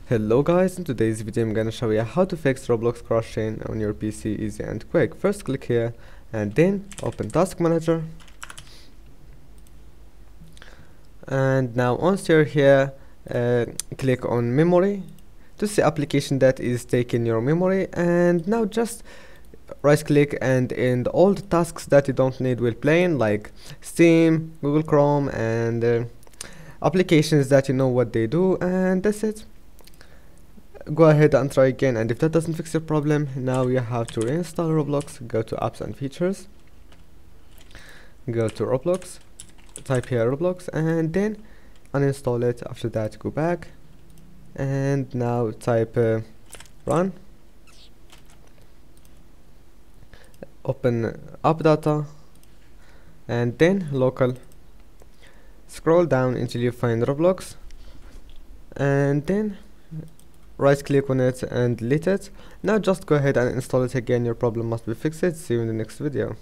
Hello guys, in today's video I'm gonna show you how to fix Roblox crashing on your PC easy and quick. First click here and then open Task Manager, and now once you're here click on Memory to see application that is taking your memory, and now just right click and end all the tasks that you don't need while playing, like Steam, Google Chrome, and applications that you know what they do, and that's it. Go ahead and try again, and if that doesn't fix your problem, now you have to reinstall Roblox. Go to Apps and Features, go to Roblox, type here Roblox, and then uninstall it. After that, go back and now type run, open app data, and then local. Scroll down until you find Roblox, and then right click on it and delete it. Now just go ahead and install it again. Your problem must be fixed. See you in the next video.